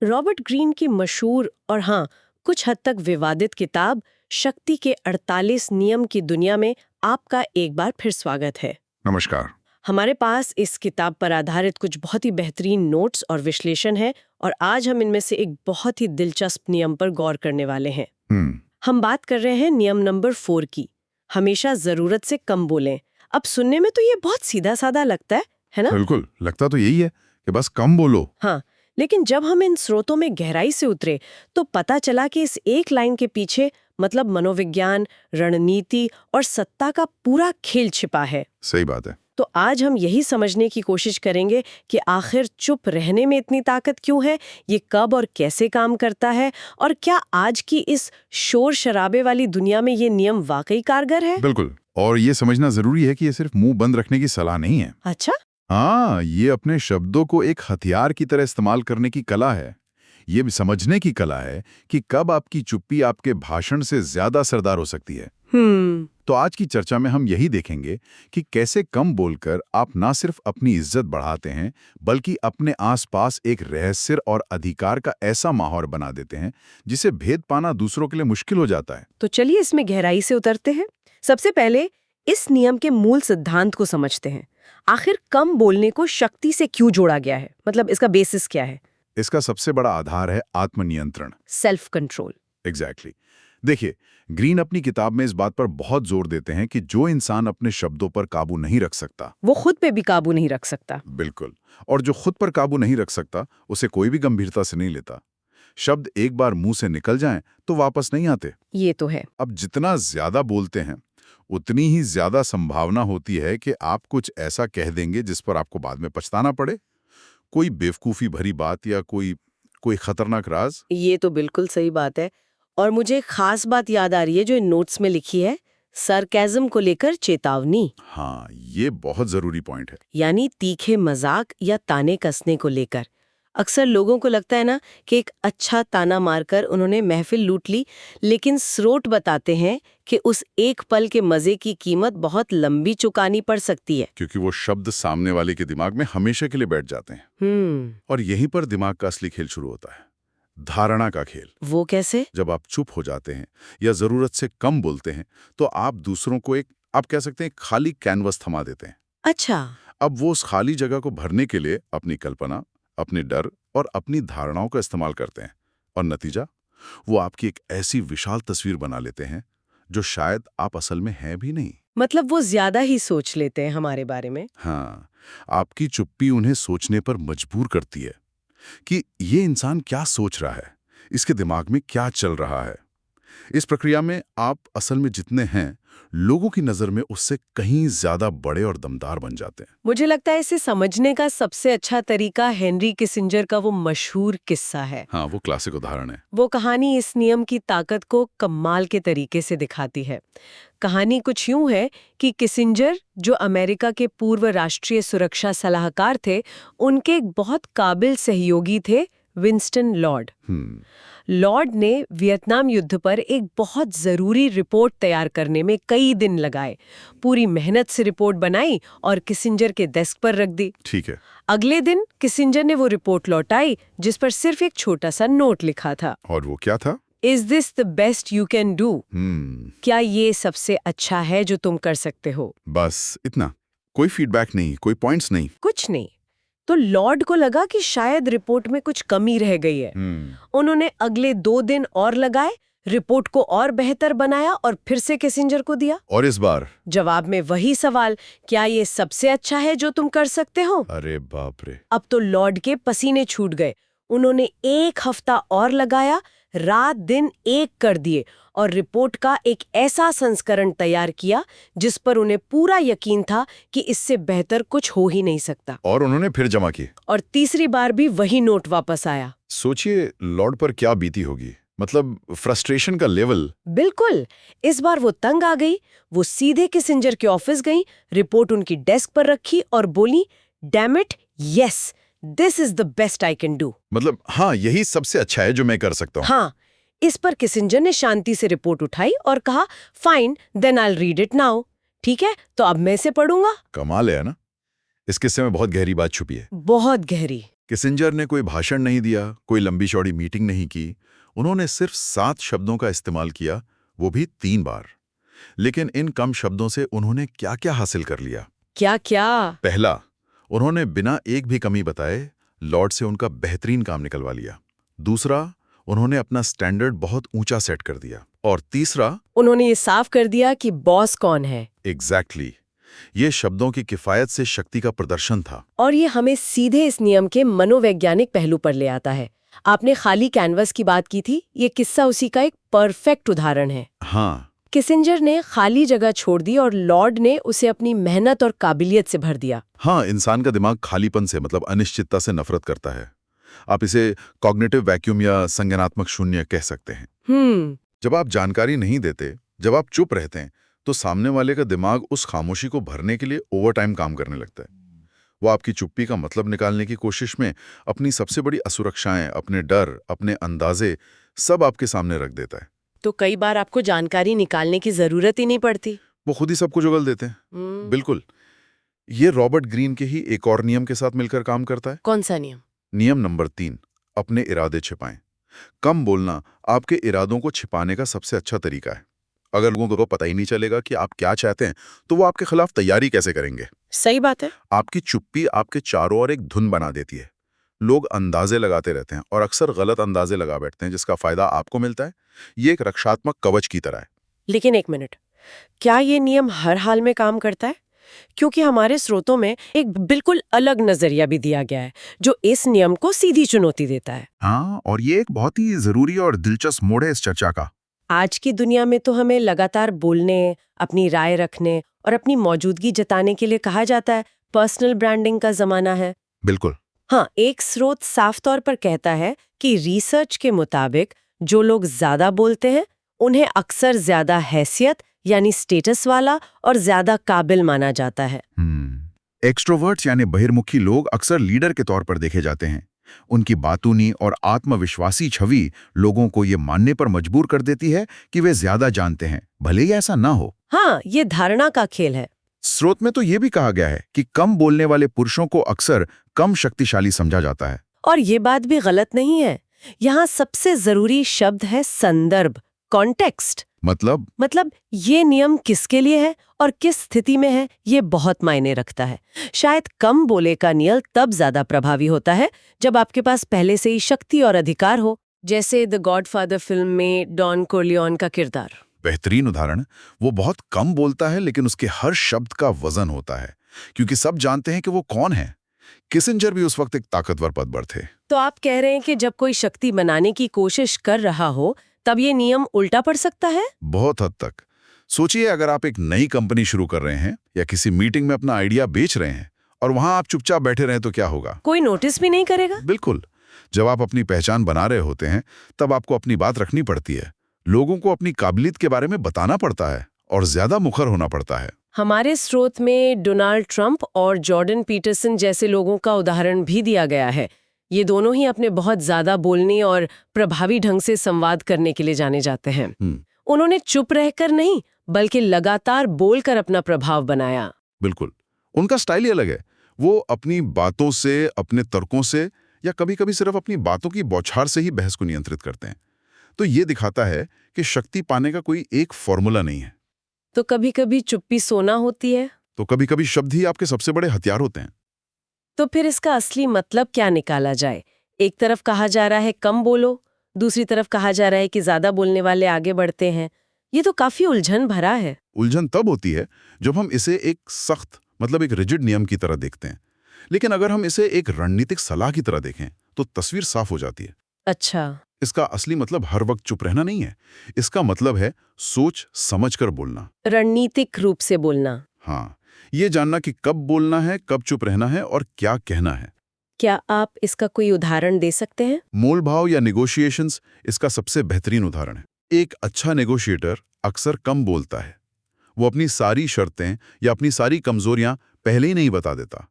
Robert Greene की मशहूर और हाँ कुछ हद तक विवादित किताब शक्ति के 48 नियम की दुनिया में आपका एक बार फिर स्वागत है। नमस्कार। हमारे पास इस किताब पर आधारित कुछ बहुत ही बेहतरीन नोट्स और विश्लेषण है और आज हम इनमें से एक बहुत ही दिलचस्प नियम पर गौर करने वाले हैं। हम बात कर रहे हैं नियम नंबर 4 की, हमेशा जरूरत से कम बोलें। अब सुनने में तो ये बहुत सीधा साधा लगता है ना? बिल्कुल, लगता तो यही है कि बस कम बोलो। हाँ, लेकिन जब हम इन स्रोतों में गहराई से उतरे तो पता चला कि इस एक लाइन के पीछे मतलब मनोविज्ञान, रणनीति और सत्ता का पूरा खेल छिपा है। सही बात है। तो आज हम यही समझने की कोशिश करेंगे कि आखिर चुप रहने में इतनी ताकत क्यों है, ये कब और कैसे काम करता है, और क्या आज की इस शोर शराबे वाली दुनिया में ये नियम वाकई कारगर है। बिल्कुल, और ये समझना जरूरी है कि ये सिर्फ मुंह बंद रखने की सलाह नहीं है। अच्छा, हाँ, ये अपने शब्दों को एक हथियार की तरह इस्तेमाल करने की कला है। ये भी समझने की कला है कि कब आपकी चुप्पी आपके भाषण से ज्यादा असरदार हो सकती है। तो आज की चर्चा में हम यही देखेंगे कि कैसे कम बोलकर आप ना सिर्फ अपनी इज्जत बढ़ाते हैं बल्कि अपने आसपास एक रहस्य और अधिकार का ऐसा माहौल बना देते हैं जिसे भेद पाना दूसरों के लिए मुश्किल हो जाता है। तो चलिए इसमें गहराई से उतरते हैं। सबसे पहले इस नियम के मूल सिद्धांत को समझते हैं। आखिर कम बोलने को शक्ति से क्यों जोड़ा गया है, मतलब इसका बेसिस क्या है? इसका सबसे बड़ा आधार है आत्मनियंत्रण, सेल्फ कंट्रोल। एग्जैक्टली। देखिए, ग्रीन अपनी किताब में इस बात पर बहुत जोर देते हैं कि जो इंसान अपने शब्दों पर काबू नहीं रख सकता वो खुद पे भी काबू नहीं रख सकता। बिल्कुल, और जो खुद पर काबू नहीं रख सकता उसे कोई भी गंभीरता से नहीं लेता। शब्द एक बार मुंह से निकल जाएं तो वापस नहीं आते। ये तो है। अब जितना ज्यादा बोलते हैं उतनी ही ज्यादा संभावना होती है कि आप कुछ ऐसा कह देंगे जिस पर आपको बाद में पछताना पड़े। कोई बेवकूफी भरी बात या कोई कोई खतरनाक राज। ये तो बिल्कुल सही बात है। और मुझे एक खास बात याद आ रही है जो इन नोट्स में लिखी है, सरकाज़म को लेकर चेतावनी। हाँ, ये बहुत जरूरी पॉइंट है। यानी तीखे मजाक या ताने कसने को लेकर। अक्सर लोगों को लगता है ना कि एक अच्छा ताना मारकर उन्होंने महफिल लूट ली, लेकिन स्रोत बताते हैं कि उस एक पल के मजे की कीमत बहुत लंबी चुकानी पड़ सकती है। क्योंकि वो शब्द सामने वाले के दिमाग में हमेशा के लिए बैठ जाते हैं। और यहीं पर दिमाग का असली खेल शुरू होता है, धारणा का खेल। वो कैसे? जब आप चुप हो जाते हैं या जरूरत से कम बोलते हैं तो आप दूसरों को एक, आप कह सकते हैं, खाली कैनवस थमा देते हैं। अच्छा। अब वो उस खाली जगह को भरने के लिए अपनी कल्पना, अपने डर और अपनी धारणाओं का इस्तेमाल करते हैं, और नतीजा, वो आपकी एक ऐसी विशाल तस्वीर बना लेते हैं जो शायद आप असल में हैं भी नहीं। मतलब वो ज्यादा ही सोच लेते हैं हमारे बारे में। हाँ, आपकी चुप्पी उन्हें सोचने पर मजबूर करती है कि ये इंसान क्या सोच रहा है, इसके दिमाग में क्या चल रहा है। इस प्रक्रिया में आप असल में जितने हैं, लोगों की नजर में उससे कहीं ज्यादा बड़े और दमदार बन जाते हैं। मुझे लगता है इसे समझने का सबसे अच्छा तरीका हेनरी किसिंजर का वो मशहूर किस्सा है। हाँ, वो क्लासिक उदाहरण है। वो कहानी इस नियम की ताकत को कमाल के तरीके से दिखाती है। कहानी कुछ यूं है कि किसिंजर, जो अमेरिका के पूर्व राष्ट्रीय सुरक्षा सलाहकार थे, उनके एक बहुत काबिल सहयोगी थे विंस्टन लॉर्ड। लॉर्ड ने वियतनाम युद्ध पर एक बहुत जरूरी रिपोर्ट तैयार करने में कई दिन लगाए। पूरी मेहनत से रिपोर्ट बनाई और किसिंजर के डेस्क पर रख दी। ठीक है। अगले दिन किसिंजर ने वो रिपोर्ट लौटाई जिस पर सिर्फ एक छोटा सा नोट लिखा था। और वो क्या था? Is this the best you can do? क्या ये सबसे अच्छा है जो तुम कर सकते हो? बस इतना, कोई फीडबैक नहीं, कोई पॉइंट्स नहीं, कुछ नहीं। तो लॉर्ड को लगा कि शायद रिपोर्ट में कुछ कमी रह गई है। उन्होंने अगले 2 दिन और लगाए, रिपोर्ट को और बेहतर बनाया और फिर से किसिंजर को दिया। और इस बार जवाब में वही सवाल, क्या ये सबसे अच्छा है जो तुम कर सकते हो? अरे बाप रे। अब तो लॉर्ड के पसीने छूट गए। उन्होंने 1 हफ्ता और लगाया, रात दिन एक कर दिए और रिपोर्ट का एक ऐसा संस्करण तैयार किया जिस पर उन्हें पूरा यकीन था कि इससे बेहतर कुछ हो ही नहीं सकता। और उन्होंने फिर जमा की। और तीसरी बार भी वही नोट वापस आया। सोचिए लॉर्ड पर क्या बीती होगी, मतलब फ्रस्ट्रेशन का लेवल। बिल्कुल। इस बार वो तंग आ गई। वो सीधे किसिंजर के ऑफिस गई, रिपोर्ट उनकी डेस्क पर रखी और बोली, damn it, yes, this is the best I can do. मतलब हाँ, यही सबसे अच्छा है जो मैं कर सकता हूँ। हाँ। इस पर किसिंजर ने शांति से रिपोर्ट उठाई और कहा, fine, then I will read it now. ठीक है, तो अब मैं इसे पढ़ूंगा। कमाल है ना? इस किस्से में बहुत गहरी बात छुपी है। बहुत गहरी। किसिंजर ने कोई भाषण नहीं दिया, कोई लंबी चौड़ी मीटिंग नहीं की। उन्होंने सिर्फ 7 शब्दों का इस्तेमाल किया, वो भी 3 बार। लेकिन इन कम शब्दों से उन्होंने क्या-क्या हासिल कर लिया? क्या क्या? पहला, उन्होंने बिना एक भी कमी बताए लॉर्ड से उनका बेहतरीन काम निकलवा लिया। दूसरा, उन्होंने अपना स्टैंडर्ड बहुत ऊंचा सेट कर दिया। और तीसरा, उन्होंने ये साफ कर दिया कि बॉस कौन है। एग्जैक्टली ये शब्दों की किफायत से शक्ति का प्रदर्शन था। और ये हमें सीधे इस नियम के मनोवैज्ञानिक पहलू पर ले आता है। आपने खाली कैनवस की बात की थी, ये किस्सा उसी का एक परफेक्ट उदाहरण है। हाँ, किसिंजर ने खाली जगह छोड़ दी और लॉर्ड ने उसे अपनी मेहनत और काबिलियत से भर दिया। हाँ, इंसान का दिमाग खालीपन से मतलब अनिश्चितता से नफरत करता है। आप इसे कॉग्निटिव वैक्यूम या संज्ञानात्मक शून्य कह सकते हैं। जब आप जानकारी नहीं देते, जब आप चुप रहते हैं, तो सामने वाले का दिमाग उस खामोशी को भरने के लिए ओवरटाइम काम करने लगता है। वो आपकी चुप्पी का मतलब निकालने की कोशिश में अपनी सबसे बड़ी असुरक्षाएं, अपने डर, अपने अंदाजे सब आपके सामने रख देता है। तो कई बार आपको जानकारी निकालने की जरूरत ही नहीं पड़ती। वो खुद ही सब कुछ उगल देते हैं। बिल्कुल। ये रॉबर्ट ग्रीन के ही एक और नियम के साथ मिलकर काम करता है। कौन सा नियम? नियम नंबर 3, अपने इरादे छिपाएं। कम बोलना आपके इरादों को छिपाने का सबसे अच्छा तरीका है। अगर लोगों को पता ही नहीं चलेगा कि आप क्या चाहते हैं, तो वो आपके खिलाफ तैयारी कैसे करेंगे? सही बात है। आपकी चुप्पी आपके चारों ओर एक धुन बना देती है। लोग अंदाजे लगाते रहते हैं और अक्सर गलत अंदाजे लगा बैठते हैं, जिसका फायदा आपको मिलता है। ये एक रक्षात्मक कवच की तरह है। लेकिन एक मिनट, क्या ये नियम हर हाल में काम करता है? क्योंकि हमारे स्रोतों में एक बिल्कुल अलग नजरिया भी दिया गया है जो इस नियम को सीधी चुनौती देता है। हाँ, और ये एक बहुत ही जरूरी और दिलचस्प मोड़ है इस चर्चा का। आज की दुनिया में तो हमें लगातार बोलने, अपनी राय रखने और अपनी मौजूदगी जताने के लिए कहा जाता है। पर्सनल ब्रांडिंग का जमाना है। बिल्कुल। हाँ, एक स्रोत साफ तौर पर कहता है कि रिसर्च के मुताबिक जो लोग ज्यादा बोलते हैं उन्हें अक्सर ज्यादा हैसियत यानी स्टेटस वाला और ज्यादा काबिल माना जाता है। एक्सट्रोवर्ट्स यानी बहिर्मुखी लोग अक्सर लीडर के तौर पर देखे जाते हैं। उनकी बातूनी और आत्मविश्वासी छवि लोगों को ये मानने पर मजबूर कर देती है कि वे ज्यादा जानते हैं, भले ही ऐसा ना हो। हाँ, ये धारणा का खेल है। स्रोत में तो ये भी कहा गया है कि कम बोलने वाले पुरुषों को अक्सर कम शक्तिशाली समझा जाता है। और ये बात भी गलत नहीं है। यहाँ सबसे जरूरी शब्द है संदर्भ, कॉन्टेक्स्ट। मतलब ये नियम किसके लिए है और किस स्थिति में है, ये बहुत मायने रखता है। शायद कम बोले का नियम तब ज्यादा प्रभावी होता है जब आपके पास पहले से ही शक्ति और अधिकार हो, जैसे द गॉडफादर फिल्म में डॉन कोर्लियोन का किरदार। बेहतरीन उदाहरण। वो बहुत कम बोलता है, लेकिन उसके हर शब्द का वजन होता है, क्योंकि सब जानते हैं कि वो कौन है। किसिंजर भी उस वक्त एक ताकतवर पद पर थे। तो आप कह रहे हैं कि जब कोई शक्ति बनाने की कोशिश कर रहा हो तब ये नियम उल्टा पड़ सकता है? बहुत हद तक। सोचिए, अगर आप एक नई कंपनी शुरू कर रहे हैं या किसी मीटिंग में अपना आइडिया बेच रहे हैं और वहां आप चुपचाप बैठे रहें तो क्या होगा? कोई नोटिस भी नहीं करेगा। बिल्कुल। जब आप अपनी पहचान बना रहे होते हैं, तब आपको अपनी बात रखनी पड़ती है। लोगों को अपनी काबिलियत के बारे में बताना पड़ता है और ज्यादा मुखर होना पड़ता है। हमारे स्रोत में डोनाल्ड ट्रंप और जॉर्डन पीटरसन जैसे लोगों का उदाहरण भी दिया गया है। ये दोनों ही अपने बहुत ज्यादा बोलने और प्रभावी ढंग से संवाद करने के लिए जाने जाते हैं। उन्होंने चुप रहकर नहीं, बल्कि लगातार बोलकर अपना प्रभाव बनाया। बिल्कुल। उनका स्टाइल ही अलग है। वो अपनी बातों से, अपने तर्कों से या कभी-कभी सिर्फ अपनी बातों की बौछार से ही बहस को नियंत्रित करते हैं। तो ये दिखाता है कि शक्ति पाने का कोई एक फॉर्मूला नहीं है। तो कभी-कभी चुप्पी सोना होती है, तो कभी-कभी शब्द ही आपके सबसे बड़े हथियार होते हैं। तो फिर इसका असली मतलब क्या निकाला जाए? एक तरफ कहा जा रहा है कम बोलो, दूसरी तरफ कहा जा रहा है कि ज्यादा बोलने वाले आगे बढ़ते हैं। ये तो काफी उलझन भरा है। उलझन तब होती है जब हम इसे एक सख्त मतलब एक रिजिड नियम की तरह देखते हैं। लेकिन अगर हम इसे एक रणनीतिक सलाह की तरह देखें तो तस्वीर साफ हो जाती है। अच्छा। इसका असली मतलब हर वक्त चुप रहना नहीं है। इसका मतलब है सोच समझकर बोलना, रणनीतिक रूप से बोलना। हाँ, ये जानना कि कब बोलना है, कब चुप रहना है और क्या कहना है। क्या आप इसका कोई उदाहरण दे सकते हैं? मोल भाव या नेगोशिएशंस इसका सबसे बेहतरीन उदाहरण है। एक अच्छा नेगोशिएटर अक्सर कम बोलता है। वो अपनी सारी शर्तें या अपनी सारी कमजोरियां पहले ही नहीं बता देता।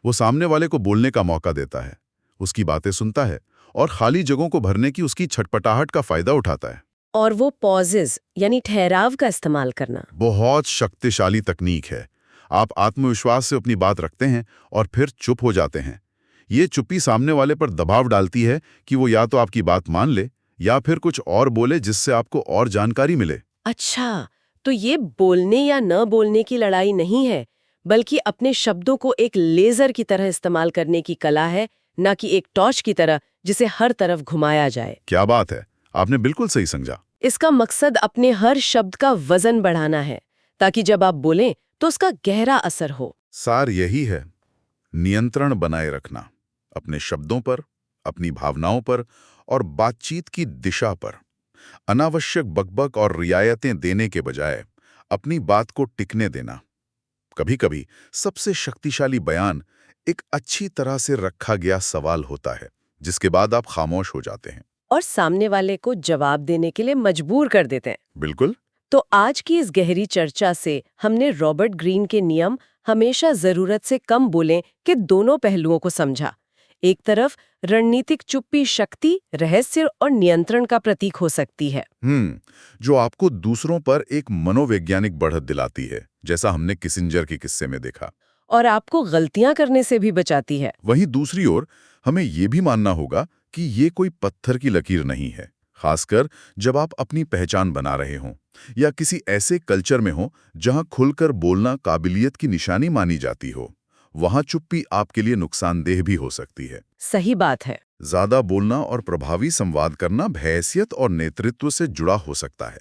वो सामने वाले को बोलने का मौका देता है, उसकी बातें सुनता है और खाली जगहों को भरने की उसकी छटपटाहट का फायदा उठाता है। और वो पॉजेज यानी ठहराव का इस्तेमाल करना बहुत शक्तिशाली तकनीक है। आप आत्मविश्वास से अपनी बात रखते हैं और फिर चुप हो जाते हैं। ये चुप्पी सामने वाले पर दबाव डालती है कि वो या तो आपकी बात मान ले या फिर कुछ और बोले जिससे आपको और जानकारी मिले। अच्छा, तो ये बोलने या न बोलने की लड़ाई नहीं है, बल्कि अपने शब्दों को एक लेजर की तरह इस्तेमाल करने की कला है, न कि एक टॉर्च की तरह जिसे हर तरफ घुमाया जाए। क्या बात है, आपने बिल्कुल सही समझा। इसका मकसद अपने हर शब्द का वजन बढ़ाना है, ताकि जब आप बोलें तो उसका गहरा असर हो। सार यही है, नियंत्रण बनाए रखना अपने शब्दों पर, अपनी भावनाओं पर और बातचीत की दिशा पर। अनावश्यक बकबक और रियायतें देने के बजाय अपनी बात को टिकने देना। कभी-कभी सबसे शक्तिशाली बयान एक अच्छी तरह से रखा गया सवाल होता है, जिसके बाद आप खामोश हो जाते हैं। और सामने वाले को जवाब देने के लिए मजबूर कर देते हैं। बिल्कुल। तो आज की इस गहरी चर्चा से हमने रॉबर्ट ग्रीन के नियम हमेशा जरूरत से कम बोलें के दोनों पहलुओं को समझा। एक तरफ रणनीतिक चुप्पी शक्ति, रहस्य और नियंत्रण का प्रतीक हो सकती है, जो आपको दूसरों पर एक मनोवैज्ञानिक बढ़त दिलाती है, जैसा हमने किसिंजर के किस्से में देखा, और आपको गलतियां करने से भी बचाती है। वहीं दूसरी ओर हमें ये भी मानना होगा कि ये कोई पत्थर की लकीर नहीं है, खासकर जब आप अपनी पहचान बना रहे हों या किसी ऐसे कल्चर में हो जहां खुलकर बोलना काबिलियत की निशानी मानी जाती हो। वहां चुप्पी आपके लिए नुकसानदेह भी हो सकती है। सही बात है। ज्यादा बोलना और प्रभावी संवाद करना हैसियत और नेतृत्व से जुड़ा हो सकता है।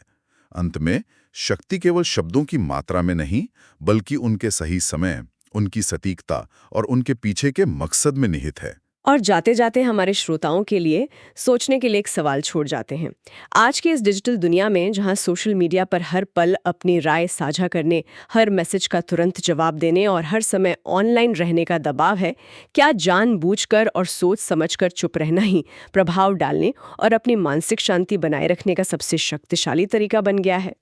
अंत में शक्ति केवल शब्दों की मात्रा में नहीं, बल्कि उनके सही समय, उनकी सटीकता और उनके पीछे के मकसद में निहित है। और जाते जाते हमारे श्रोताओं के लिए सोचने के लिए एक सवाल छोड़ जाते हैं। आज की इस डिजिटल दुनिया में, जहां सोशल मीडिया पर हर पल अपनी राय साझा करने, हर मैसेज का तुरंत जवाब देने और हर समय ऑनलाइन रहने का दबाव है, क्या जानबूझकर और सोच समझकर चुप रहना ही प्रभाव डालने और अपनी मानसिक शांति बनाए रखने का सबसे शक्तिशाली तरीका बन गया है?